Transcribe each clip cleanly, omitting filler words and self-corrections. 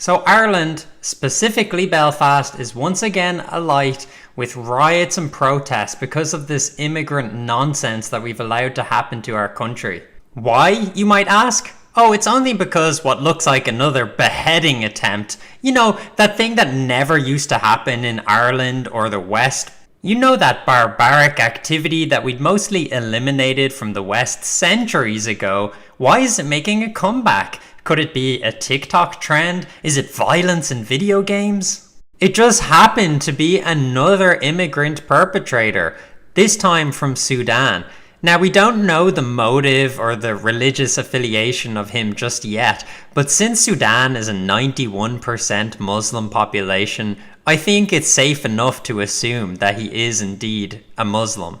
So Ireland, specifically Belfast, is once again alight with riots and protests because of this immigrant nonsense that we've allowed to happen to our country. Why, you might ask? Oh, it's only because what looks like another beheading attempt, that thing that never used to happen in Ireland or the West. That barbaric activity that we'd mostly eliminated from the West centuries ago. Why is it making a comeback? Could it be a TikTok trend? Is it violence in video games? It just happened to be another immigrant perpetrator, this time from Sudan. Now, we don't know the motive or the religious affiliation of him just yet, but since Sudan is a 91% Muslim population, I think it's safe enough to assume that he is indeed a Muslim.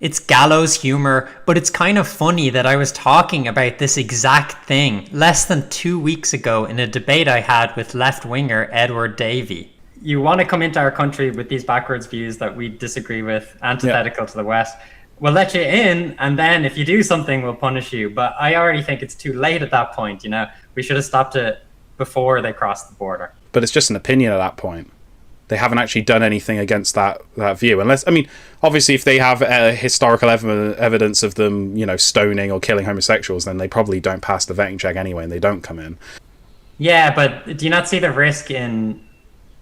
It's gallows humor, but it's kind of funny that I was talking about this exact thing less than 2 weeks ago in a debate I had with left-winger Edward Davey. You want to come into our country with these backwards views that we disagree with, antithetical to the West. We'll let you in, and then if you do something, we'll punish you. But I already think it's too late at that point, We should have stopped it before they crossed the border. But it's just an opinion at that point. They haven't actually done anything against that view. Obviously, if they have historical evidence of them, stoning or killing homosexuals, then they probably don't pass the vetting check anyway, and they don't come in. Yeah, but do you not see the risk in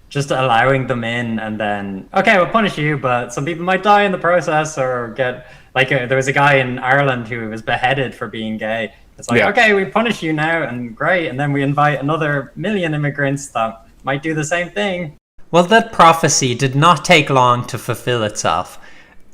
just allowing them in and then, okay, we'll punish you, but some people might die in the process or get, there was a guy in Ireland who was beheaded for being gay. It's okay, we punish you now, and great, and then we invite another million immigrants that might do the same thing. Well, that prophecy did not take long to fulfill itself.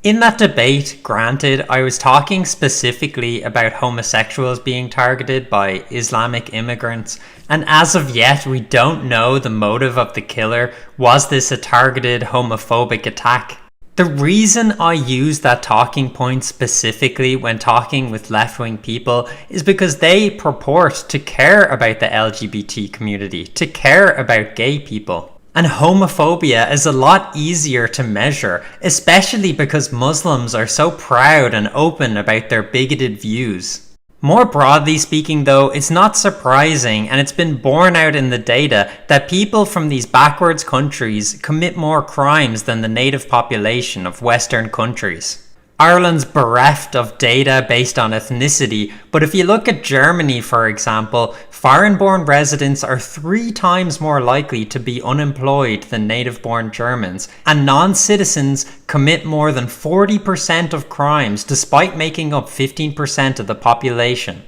In that debate, granted, I was talking specifically about homosexuals being targeted by Islamic immigrants, and as of yet, we don't know the motive of the killer. Was this a targeted homophobic attack? The reason I use that talking point specifically when talking with left-wing people is because they purport to care about the LGBT community, to care about gay people. And homophobia is a lot easier to measure, especially because Muslims are so proud and open about their bigoted views. More broadly speaking though, it's not surprising, and it's been borne out in the data, that people from these backwards countries commit more crimes than the native population of Western countries. Ireland's bereft of data based on ethnicity, but if you look at Germany, for example, foreign-born residents are 3 times more likely to be unemployed than native-born Germans, and non-citizens commit more than 40% of crimes despite making up 15% of the population.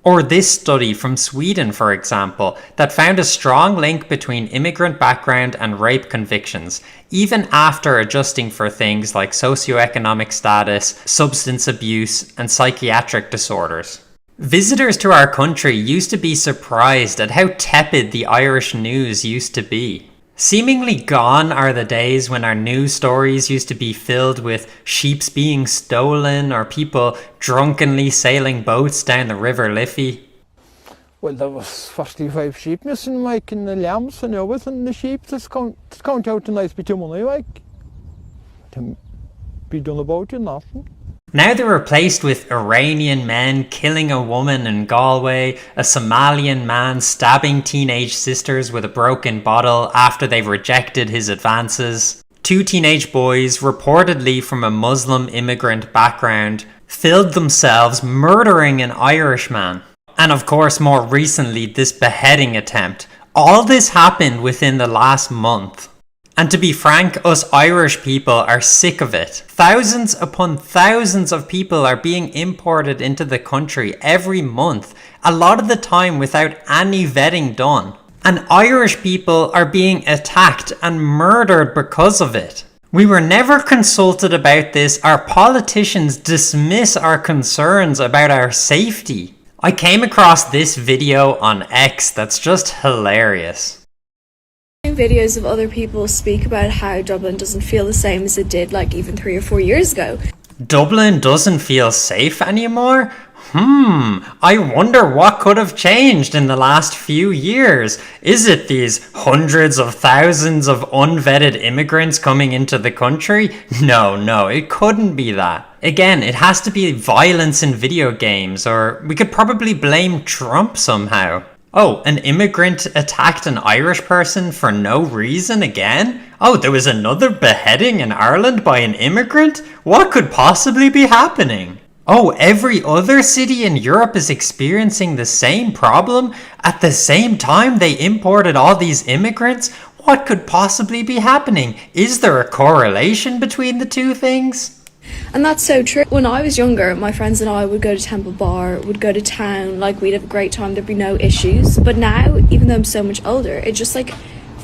Or this study from Sweden, for example, that found a strong link between immigrant background and rape convictions, even after adjusting for things like socioeconomic status, substance abuse, and psychiatric disorders. Visitors to our country used to be surprised at how tepid the Irish news used to be. Seemingly gone are the days when our news stories used to be filled with sheep being stolen or people drunkenly sailing boats down the River Liffey. Well, there was 45 sheep missing, in the lambs and everything. The sheep just count out a nice bit of money, to be done about it, nothing. Now they were replaced with Iranian men killing a woman in Galway, a Somalian man stabbing teenage sisters with a broken bottle after they've rejected his advances. 2 teenage boys, reportedly from a Muslim immigrant background, filled themselves murdering an Irishman. And of course, more recently, this beheading attempt. All this happened within the last month. And to be frank, us Irish people are sick of it. Thousands upon thousands of people are being imported into the country every month, a lot of the time without any vetting done. And Irish people are being attacked and murdered because of it. We were never consulted about this. Our politicians dismiss our concerns about our safety. I came across this video on X that's just hilarious. Videos of other people speak about how Dublin doesn't feel the same as it did even 3 or 4 years ago. Dublin doesn't feel safe anymore? I wonder what could have changed in the last few years. Is it these hundreds of thousands of unvetted immigrants coming into the country? No, it couldn't be that. Again, it has to be violence in video games, or we could probably blame Trump somehow. Oh, an immigrant attacked an Irish person for no reason again? Oh, there was another beheading in Ireland by an immigrant? What could possibly be happening? Oh, every other city in Europe is experiencing the same problem? At the same time they imported all these immigrants? What could possibly be happening? Is there a correlation between the two things? And that's so true. When I was younger, my friends and I would go to Temple Bar, would go to town, like we'd have a great time, there'd be no issues. But now, even though I'm so much older, it just like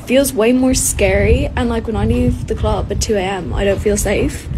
feels way more scary. And like when I leave the club at 2 a.m, I don't feel safe.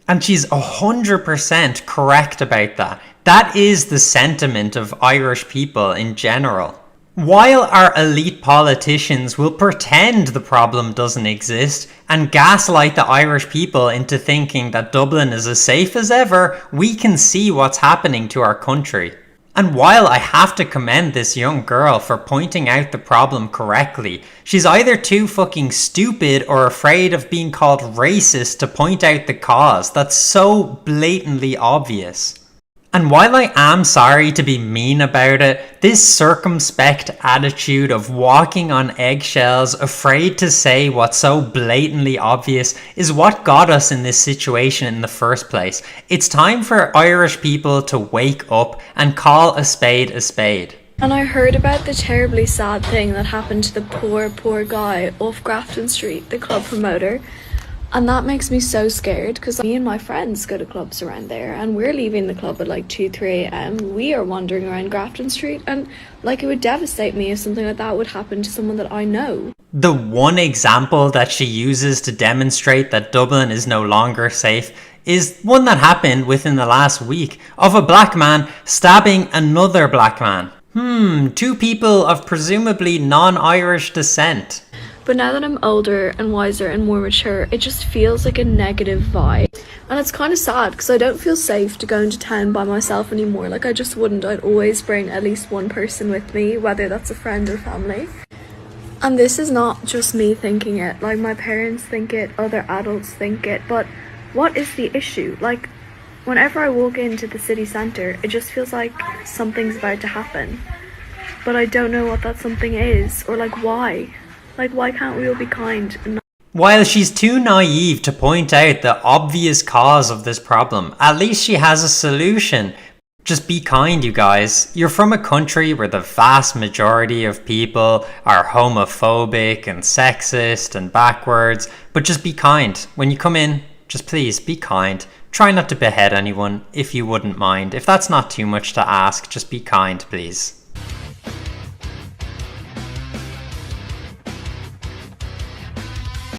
And she's 100% correct about that. That is the sentiment of Irish people in general. While our elite politicians will pretend the problem doesn't exist and gaslight the Irish people into thinking that Dublin is as safe as ever, we can see what's happening to our country. And while I have to commend this young girl for pointing out the problem correctly, she's either too fucking stupid or afraid of being called racist to point out the cause that's so blatantly obvious. And while I am sorry to be mean about it, this circumspect attitude of walking on eggshells, afraid to say what's so blatantly obvious, is what got us in this situation in the first place. It's time for Irish people to wake up and call a spade a spade. And I heard about the terribly sad thing that happened to the poor guy off Grafton Street, the club promoter. And that makes me so scared because me and my friends go to clubs around there and we're leaving the club at like 2, 3 a.m. We are wandering around Grafton Street and like it would devastate me if something like that would happen to someone that I know. The one example that she uses to demonstrate that Dublin is no longer safe is one that happened within the last week of a black man stabbing another black man. Two people of presumably non-Irish descent. But now that I'm older and wiser and more mature, it just feels like a negative vibe. And it's kind of sad because I don't feel safe to go into town by myself anymore. Like I just wouldn't. I'd always bring at least one person with me, whether that's a friend or family. And this is not just me thinking it. Like my parents think it, other adults think it. But what is the issue? Like whenever I walk into the city centre, it just feels like something's about to happen. But I don't know what that something is or like why. Like, why can't we all be kind and not... While she's too naive to point out the obvious cause of this problem, at least she has a solution. Just be kind, you guys. You're from a country where the vast majority of people are homophobic and sexist and backwards, but just be kind. When you come in, just please be kind. Try not to behead anyone, if you wouldn't mind. If that's not too much to ask, just be kind, please.